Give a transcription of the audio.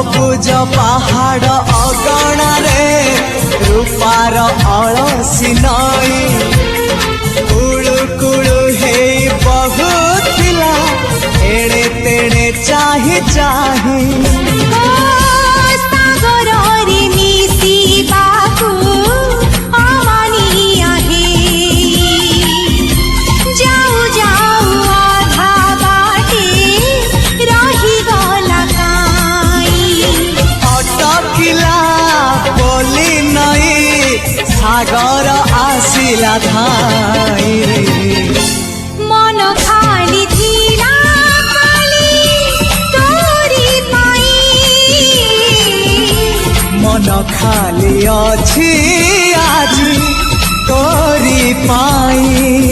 सबुज पहाड़ अगणारे रूपार अलसी नई कुळु कुळु हे बहुथिला एड़े तेड़े चाही चाही सागर आसिला धाई मन खाली थिला खाली तोरी पाई मन खाली अछि आज तोरी पाई।